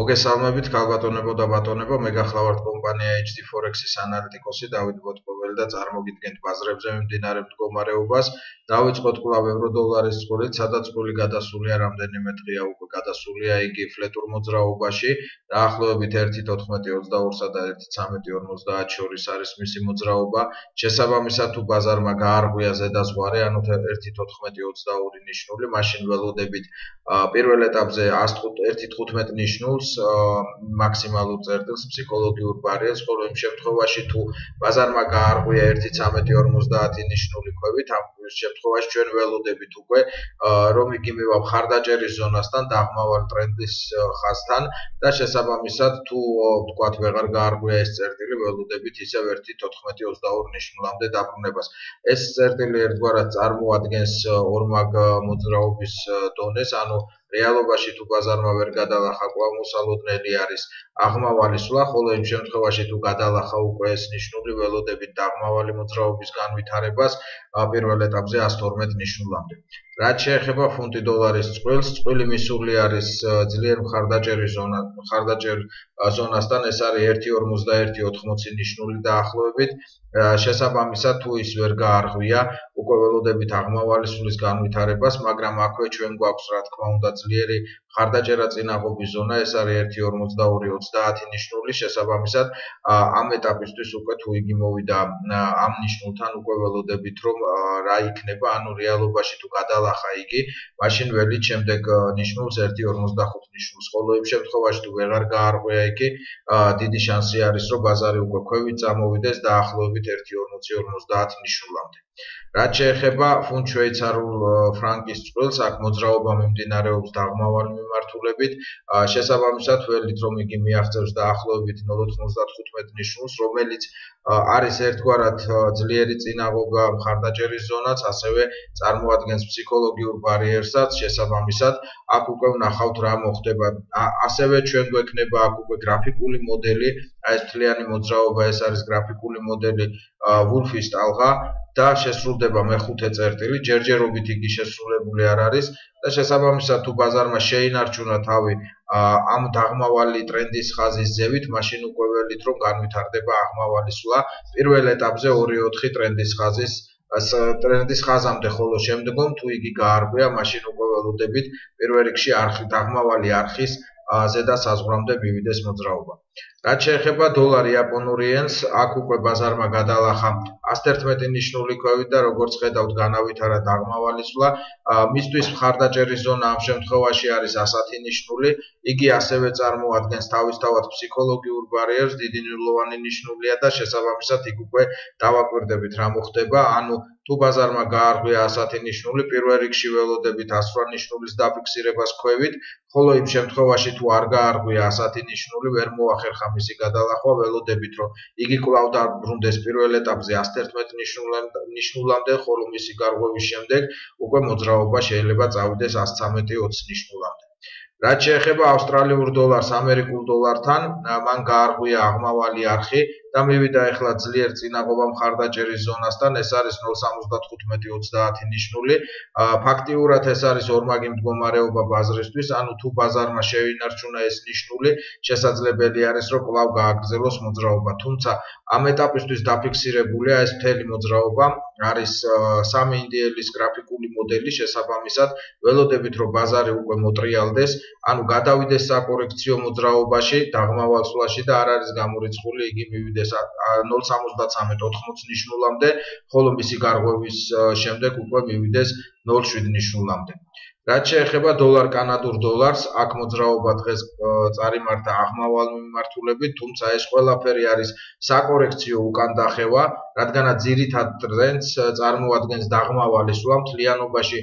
მოგესალმებით, ქალბატონებო და ბატონებო, მე გახლავართ კომპანია HD Forex-ის ანალიტიკოსი დავით ბოტკოველი და წარმოგიდგენთ ბაზრებზე მიმდინარე მდგომარეობას. დავიწყოთ კვლავ ევრო-დოლარის წყვილით, სადაც წყვილი გადასულია რამდენიმე დღეა უკვე გადასულია იგი ფლეტურ მოძრაობაში, დაახლოებით 1.14.22-სა და 1.13.50 შორის არის მისი მოძრაობა. შესაბამისად, თუ ბაზარმა გაარღვია ზედაზღვარი, ანუ 1.14.22 ნიშნული, მაშინ ველოდებით პირველ ეტაპზე 1.15 ნიშნულს მაქსიმალურ წერტილს ფსიქოლოგიურ ბარიერს, ხოლო იმ შემთხვევაში თუ ბაზარმა გაარღვია 1.13.50 ნიშნული ქვევით, ამ შემთხვევაში ჩვენ ველოდებით უკვე რომ იგი მივა მხარდაჭერის ზონასთან დაღმავარ ტრენდის ხაზთან და შესაბამისად თუ ვთქვათ ვეღარ გაარღვია ეს წერტილი, ველოდებით ისევ 1.14.22 ნიშნულამდე დაბრუნებას. ეს წერტილი ერთგვარად წარმოადგენს ორმაგ მოძრაობის დონეს, ანუ რეალობაში თუ ბაზარმა ვერ გადალახა, კვლავ მოსალოდნელი არის აღმავალი სვლა, ხოლო იმ შემთხვევაში თუ გადალახა უკვე ეს ნიშნული, ველოდებით დაღმავალი მოძრაობის განვითარებას პირველ ეტაპზე 112 ნიშნულამდე. რაც შეეხება ფუნტი-დოლარის წყვილს, წყვილი მისული არის ძლიერ მხარდაჭერის ზონასთან, ეს არის 1.41-1.80 ნიშნული დაახლოებით. შესაბამისად, თუ ის ვერ გაარღვია, უკვე ველოდებით აღმავალი სვლის განვითარებას, მაგრამ აქვე ჩვენ გვაქვს რა თქმა უნდა ძლიერი მხარდაჭერა წინაღობის ზონა, ეს არის 1.42-30 ნიშნული, შესაბამისად ამ ეტაპისთვის უკვე თუ იგი მოვიდა ამ ნიშნულთან, უკვე ველოდებით რომ რა იქნება, ანუ რეალობაში თუ გადალახა იგი, მაშინ ველით შემდეგ ნიშნულს 1.45 ნიშნულს, ხოლო იმ შემთხვევაში თუ ვეღარ გაარღვია იგი, დიდი შანსი არის რომ ბაზარი უკვე ქვევით წამოვიდეს დაახლოებით 1.40-50 ნიშნულამდე. რაც შეეხება ფუნტ შვეიცარიულ ფრანკის წყვილს, აქ მოძრაობა მიმდინარეობს დაღმავალი მიმართულებით, შესაბამისად ველით რომ იგი მიაღწევს დაახლოებით 0.95 ნიშნულს, რომელიც არის ერთგვარად ძლიერი წინაღობა მხარდაჭერის ზონაც, ასევე წარმოადგენს ფსიქოლოგიურ ბარიერსაც, შესაბამისად აქ უკვე ვნახავთ რა მოხდება. ასევე ჩვენ გვექნება აქ უკვე გრაფიკული მოდელი, ეს მთლიანი მოძრაობა, ეს არის გრაფიკული მოდელი ვულფის ტალღა და შესრულდება მეხუთე წერტილი, ჯერჯერობით იგი შესრულებული არ არის და შესაბამისად თუ ბაზარმა შეინარჩუნა თავი ამ დაღმავალი ტრენდის ხაზის ზევით, მაშინ უკვე ველით რომ განვითარდება აღმავალი სვლა პირველ ეტაპზე 2.4 ტრენდის ხაზამდე, ხოლო შემდგომ თუ იგი გაარღვია, მაშინ უკვე ველოდებით პირველ რიგში დაღმავალი არხის ზედა საზღვრამდე მივიდეს მოძრაობა. რაც შეეხება დოლარი იაპონური ენს, აქ უკვე ბაზარმა გადალახა 111 ნიშნული ქვევით და როგორც ხედავთ განავითარა დაღმავალი სვლა, მისთვის მხარდაჭერის ზონა ამ შემთხვევაში არის 110 ნიშნული, იგი ასევე წარმოადგენს თავისთავად ფსიქოლოგიურ ბარიერს, დიდი ნულოვანი ნიშნულია და შესაბამისად იქ უკვე დავაკვირდებით რა მოხდება, ანუ თუ ბაზარმა გაარღვია 110 ნიშნული, პირველ რიგში ველოდებით 108 ნიშნულის დაფიქსირებას ქვევით, ხოლო იმ შემთხვევაში თუ არ გაარღვია 110 ნიშნული, ვერ მოახერხა მისი გადალახვა, ველოდებით რომ იგი კვლავ დაბრუნდეს პირველ ეტაპზე 111 ნიშნულამდე, ხოლო მისი გარღვევის შემდეგ უკვე მოძრაობა შეიძლება წავიდეს 113-20 ნიშნულამდე. რაც შეეხება ავსტრალიურ დოლარს ამერიკულ დოლართან, მან გაარღვია აღმავალი არხი და მივიდა ახლა ძლიერ წინაღობა მხარდაჭერის ზონასთან, ეს არის 0.75-30 ნიშნული. ფაქტიურად ეს არის ორმაგი მდგომარეობა ბაზრისთვის, ანუ თუ ბაზარმა შეინარჩუნა ეს ნიშნული, შესაძლებელი არის რომ კვლავ გააგრძელოს მოძრაობა, თუმცა ამ ეტაპისთვის დაფიქსირებულია ეს მთელი მოძრაობა, არის 3 ინდიელის გრაფიკული მოდელი, შესაბამისად ველოდებით რომ ბაზარი უკვე მოტრიალდეს, ანუ გადავიდეს საკორექციო მოძრაობაში, დაღმავალ სვლაში და არ არის გამორიცხული, იგი მივიდეს 0.73-80 ნიშნულამდე, ხოლო მისი გარღვევის შემდეგ უკვე მივიდეს 0.7 ნიშნულამდე. რაც შეეხება დოლარ კანადურ დოლარს, აქ მოძრაობა დღეს წარიმართა აღმავალ მიმართულებით, თუმცა ეს ყველაფერი არის საკორექციო უკან დახევა, რადგანაც ძირითად ტრენდს წარმოადგენს დაღმავალი სვლა მთლიანობაში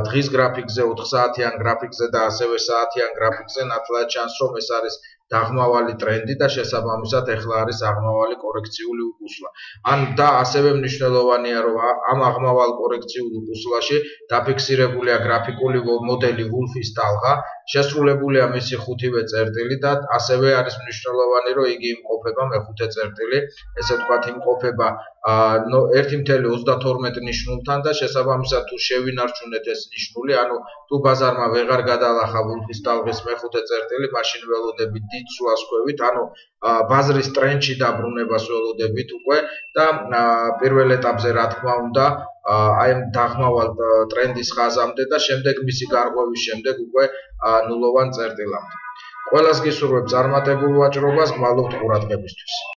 დღის გრაფიკზე, 4 საათიან გრაფიკზე და ასევე საათიან გრაფიკზე ნათლად ჩანს რომ ეს არის დაღმავალი ტრენდი და შესაბამისად ეხლა არის აღმავალი კორექციული უკუსვლა. და ასევე მნიშვნელოვანია რომ ამ აღმავალ კორექციულ უკუსვლაში დაფიქსირებულია გრაფიკული მოდელი ვულფის ტალღა შესრულებულია მისი 5-ვე წერტილი და ასევე არის მნიშვნელოვანი, რომ იგი იმყოფება მე-5 წერტილი, ესე ვთქვათ, იმყოფება 1.32 ნიშნულთან და შესაბამისად თუ შევინარჩუნეთ ეს ნიშნული, ანუ თუ ბაზარმა ვეღარ გადაალახა ვულფის ტალღის მე-5 წერტილი, მაშინ ველოდებით დიდ ცვლას ქვევით, ანუ ბაზრის ტრენდში დაბრუნებას ველოდებით უკვე და პირველ ეტაპზე რა თქმა უნდა აი ამ დაღმავალ ტრენდის ხაზამდე და შემდეგ მისი გარღვევის შემდეგ უკვე ნულოვან წერტილამდე. ყველას გისურვებ წარმატებულ ვაჭრობას, გმადლობთ ყურადღებისთვის.